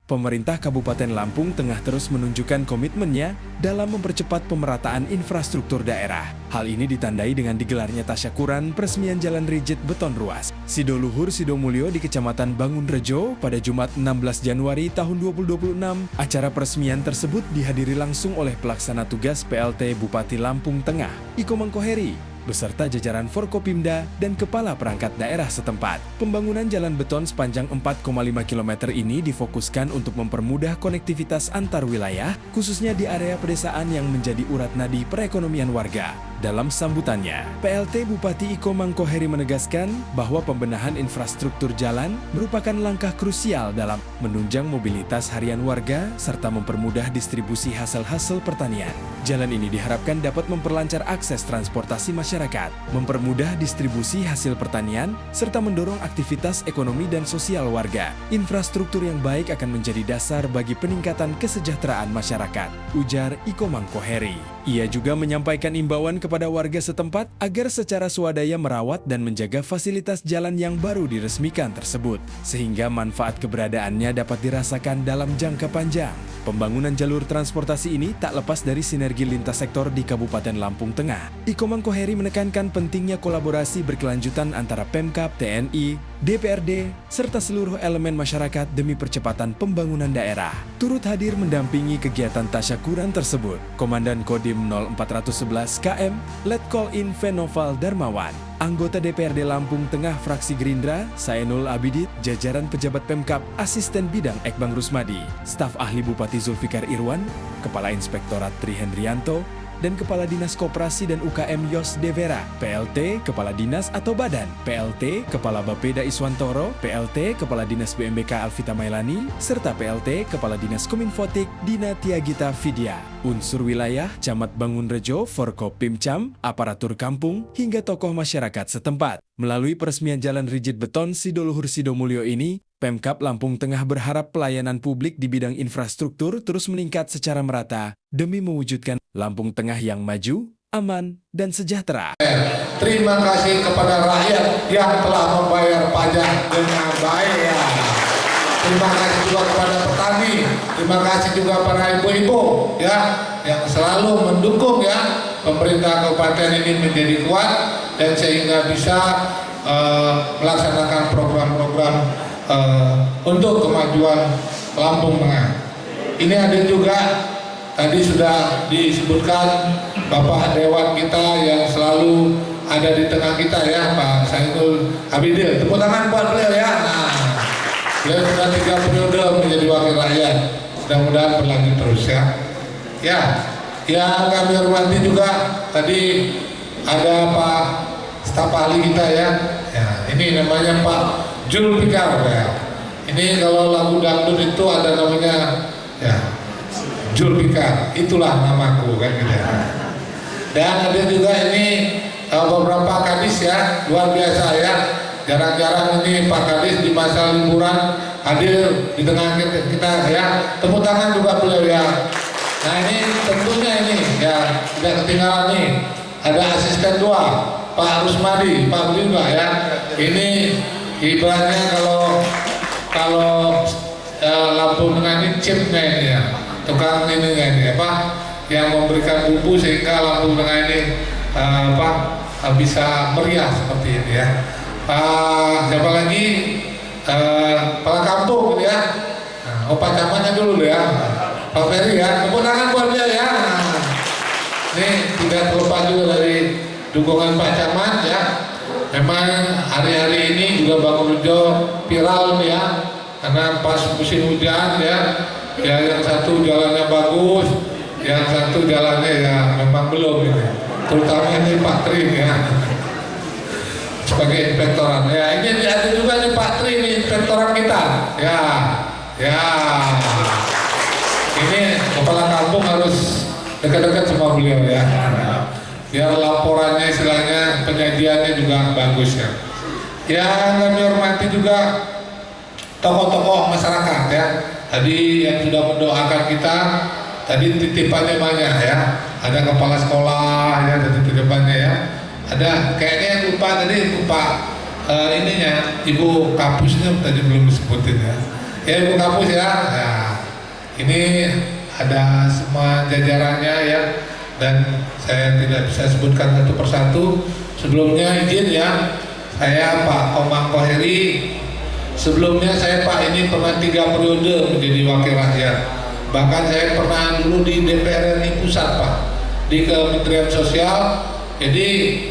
pemerintah Kabupaten Lampung Tengah terus menunjukkan komitmennya dalam mempercepat pemerataan infrastruktur daerah. Hal ini ditandai dengan digelarnya tasyakuran peresmian jalan rigid beton ruas Sidoluhur Sidomulyo di Kecamatan Bangunrejo pada Jumat 16 Januari tahun 2026. Acara peresmian tersebut dihadiri langsung oleh pelaksana tugas PLT Bupati Lampung Tengah, Iko Mangkoheri, beserta jajaran Forkopimda dan kepala perangkat daerah setempat. Pembangunan jalan beton sepanjang 4,5 km ini difokuskan untuk mempermudah konektivitas antar wilayah, khususnya di area pedesaan yang menjadi urat nadi perekonomian warga. Dalam sambutannya, PLT Bupati Iko Mangkoheri menegaskan bahwa pembenahan infrastruktur jalan merupakan langkah krusial dalam menunjang mobilitas harian warga serta mempermudah distribusi hasil-hasil pertanian. Jalan ini diharapkan dapat memperlancar akses transportasi masyarakat, mempermudah distribusi hasil pertanian, serta mendorong aktivitas ekonomi dan sosial warga. Infrastruktur yang baik akan menjadi dasar bagi peningkatan kesejahteraan masyarakat, ujar Iko Mangkoheri. Ia juga menyampaikan imbauan kepada warga setempat agar secara swadaya merawat dan menjaga fasilitas jalan yang baru diresmikan tersebut, sehingga manfaat keberadaannya dapat dirasakan dalam jangka panjang. Pembangunan jalur transportasi ini tak lepas dari sinergi lintas sektor di Kabupaten Lampung Tengah. Iko Mangkoheri menekankan pentingnya kolaborasi berkelanjutan antara Pemkab, TNI, DPRD, serta seluruh elemen masyarakat demi percepatan pembangunan daerah. Turut hadir mendampingi kegiatan tasyakuran tersebut, Komandan Kodim 0411 KM, Letkol In Venoval Darmawan, anggota DPRD Lampung Tengah fraksi Gerindra, Saenul Abidit, jajaran pejabat Pemkab, Asisten Bidang Ekbang Rusmadi, staf ahli Bupati Zulfikar Irwan, Kepala Inspektorat Tri Hendrianto, dan Kepala Dinas Koperasi dan UKM Yos Devera, PLT Kepala Dinas atau Badan, PLT Kepala Bapeda Iswantoro, PLT Kepala Dinas BMBK Alvita Mailani, serta PLT Kepala Dinas Kominfotik Dina Tiagita Vidya. Unsur wilayah, Camat Bangunrejo, Forkopimcam, aparatur kampung, hingga tokoh masyarakat setempat. Melalui peresmian jalan rigid beton Sidoluhur Sidomulyo ini, Pemkab Lampung Tengah berharap pelayanan publik di bidang infrastruktur terus meningkat secara merata demi mewujudkan Lampung Tengah yang maju, aman, dan sejahtera. Terima kasih kepada rakyat yang telah membayar pajak dengan baik. Terima kasih juga kepada petani, terima kasih juga para ibu-ibu ya yang selalu mendukung ya pemerintah kabupaten ini menjadi kuat dan sehingga bisa melaksanakan program-program untuk kemajuan Lampung Tengah. Ini ada juga tadi sudah disebutkan Bapak Dewan kita yang selalu ada di tengah kita ya, Pak Sainul Abidin. Tepuk tangan buat beliau ya. Nah, beliau sudah 3 periode menjadi wakil rakyat. Mudah-mudahan berlanjut terus ya. Ya, yang kami hormati juga tadi ada Pak staf ahli kita ya. Ya, ini namanya Pak Zulfikar ya. Ini kalau lagu dangdut itu ada namanya ya Zulfikar, itulah namaku kan gitu ya. Dan ada juga ini beberapa kadis ya, luar biasa ya. Jarang-jarang ini Pak Kadis di masa liburan hadir di tengah kita ya. Tepuk tangan juga beliau ya. Nah ini tentunya ini ya tidak ketinggalan nih. Ada asisten 2 Pak Rusmadi, Pak Blimba ya. Ini ibaratnya kalau Lampung Tengah ini chipnya ini ya, tukang ini apa yang memberikan bumbu sehingga Lampung Tengah ini bisa meriah seperti ini ya. Siapa lagi kepala kampung gitu ya. Nah, Pak Camatnya dulu ya, Pak Ferry ya. Tepuk tangan buat dia ya. Nah, ini tidak terlepas juga dari dukungan Pak Camat ya. Memang hari-hari ini juga Bangunrejo viral nih ya, karena pas musim hujan ya, yang satu jalannya bagus, yang satu jalannya ya memang belum ini. Terutama ini Pak Tri ya, sebagai inspektoran. Ya ini ada juga nih Pak Tri ini inspektoran kita. Ya, ya. Ini kepala kampung harus dekat-dekat sama beliau ya. Biar laporannya istilahnya penyajiannya juga bagus ya. Yang kami hormati juga tokoh-tokoh masyarakat ya. Tadi yang sudah mendoakan kita, tadi titipannya banyak ya. Ada kepala sekolah ya, ada titipannya ya. Ada kayaknya yang lupa tadi Pak ininya Ibu Kapusnya tadi belum disebutin ya. Ya Ibu Kapus ya. Nah, ini ada semua jajarannya ya, dan saya tidak bisa sebutkan satu persatu. Sebelumnya izin ya, saya Pak Komang Koheri. Sebelumnya saya Pak ini pernah 3 periode menjadi wakil rakyat. Bahkan saya pernah dulu di DPR RI Pusat Pak, di Kementerian Sosial. Jadi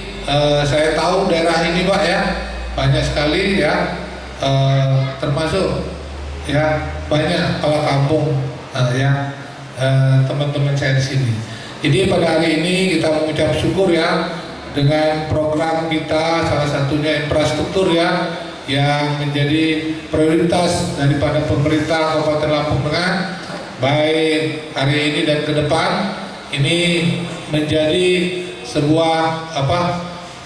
saya tahu daerah ini Pak ya, banyak sekali ya, termasuk ya banyak kepala kampung yang teman-teman saya di sini. Jadi pada hari ini kita mengucap syukur ya dengan program kita, salah satunya infrastruktur ya, yang menjadi prioritas daripada pemerintah Kabupaten Lampung Tengah, baik hari ini dan ke depan. Ini menjadi sebuah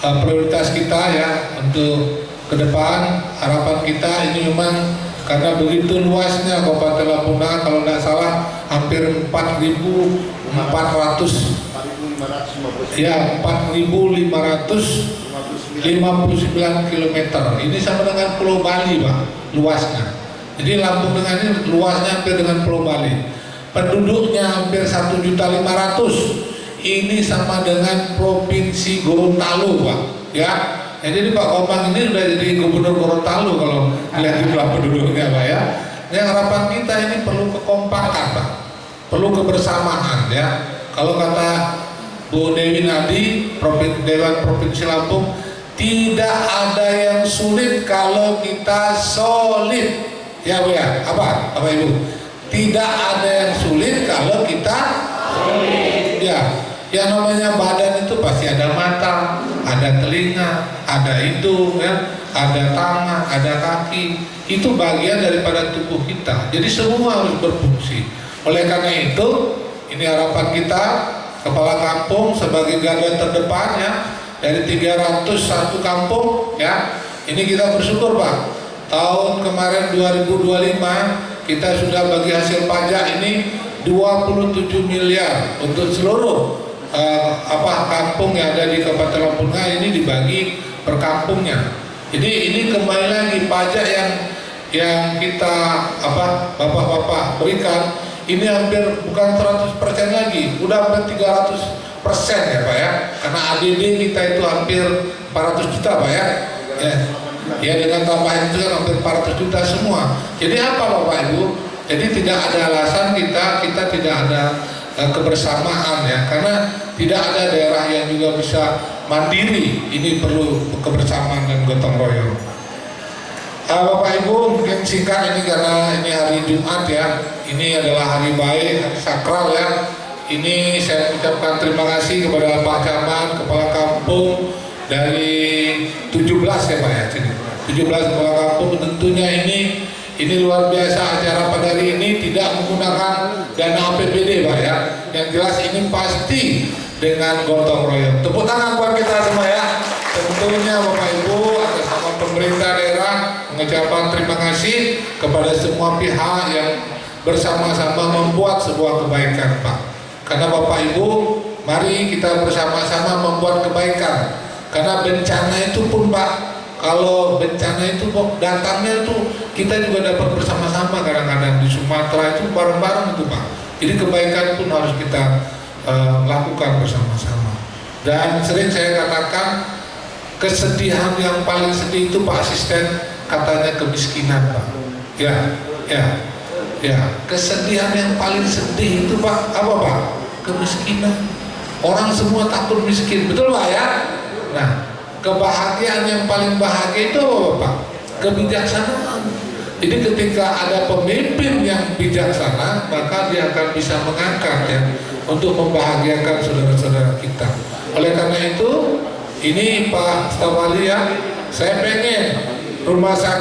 prioritas kita ya untuk ke depan. Harapan kita ini memang karena begitu luasnya Kabupaten Lampung Tengah, kalau tidak salah hampir 4.559 km. Ini sama dengan Pulau Bali Pak, luasnya. Jadi Lampung Tengah ini luasnya hampir dengan Pulau Bali. Penduduknya hampir 1.500.000. Ini sama dengan Provinsi Gorontalo Pak, ya. Jadi Pak Komang ini sudah jadi Gubernur Gorontalo kalau lihat jumlah penduduknya Pak ya. Yang harapan kita ini perlu kekompakan Pak, perlu kebersamaan ya. Kalau kata Bu Dewi Nadi, Dewan Provinsi Lampung, tidak ada yang sulit kalau kita solid. Ya Bu ya, apa Ibu? Tidak ada yang sulit kalau kita solid. Ya. Yang namanya badan itu pasti ada mata, ada telinga, ada hidung, ya, ada tangan, ada kaki. Itu bagian daripada tubuh kita. Jadi semua harus berfungsi. Oleh karena itu, ini harapan kita, kepala kampung sebagai garda terdepan ya, dari 301 kampung ya. Ini kita bersyukur Pak. Tahun kemarin 2025 kita sudah bagi hasil pajak ini 27 miliar untuk seluruh kampung yang ada di Kabupaten Lampung Tengah. Ini dibagi per kampungnya. Jadi ini kembali lagi pajak yang kita bapak-bapak berikan ini hampir bukan 100% lagi, udah hampir 300% ya Pak ya. Karena ADD kita itu hampir 400 juta Pak ya. Ya dengan tambahan itu kan hampir 400 juta semua. Jadi apa Bapak Ibu? Jadi tidak ada alasan kita tidak ada kebersamaan ya, karena tidak ada daerah yang juga bisa mandiri. Ini perlu kebersamaan dan gotong royong. Bapak Ibu, mungkin singkat ini karena ini hari Jumat ya, ini adalah hari baik, hari sakral ya. Ini saya ucapkan terima kasih kepada Pak Camat, Kepala Kampung dari 17 ya Pak ya, 17 Kepala Kampung. Tentunya ini luar biasa acara pada hari ini, tidak menggunakan dana APBD Pak ya. Yang jelas ini pasti dengan gotong royong. Tepuk tangan buat kita semua ya. Tentunya Bapak Ibu atas nama pemerintah daerah mengucapkan terima kasih kepada semua pihak yang bersama-sama membuat sebuah kebaikan Pak. Karena Bapak Ibu, mari kita bersama-sama membuat kebaikan. Karena bencana itu pun Pak, kalau bencana itu datangnya itu kita juga dapat bersama-sama. Kadang-kadang di Sumatera itu bareng-bareng itu Pak. Jadi kebaikan pun harus kita lakukan bersama-sama. Dan sering saya katakan, kesedihan yang paling sedih itu Pak Asisten katanya kemiskinan Pak. Ya, kesedihan yang paling sedih itu Pak apa Pak? Kemiskinan. Orang semua takut miskin, betul Pak ya? Nah, kebahagiaan yang paling bahagia itu apa Pak? Kebijaksanaan. Jadi ketika ada pemimpin yang bijaksana, maka dia akan bisa mengangkat ya untuk membahagiakan saudara-saudara kita. Oleh karena itu, ini Pak Staf Wali ya, saya pengen rumah sakit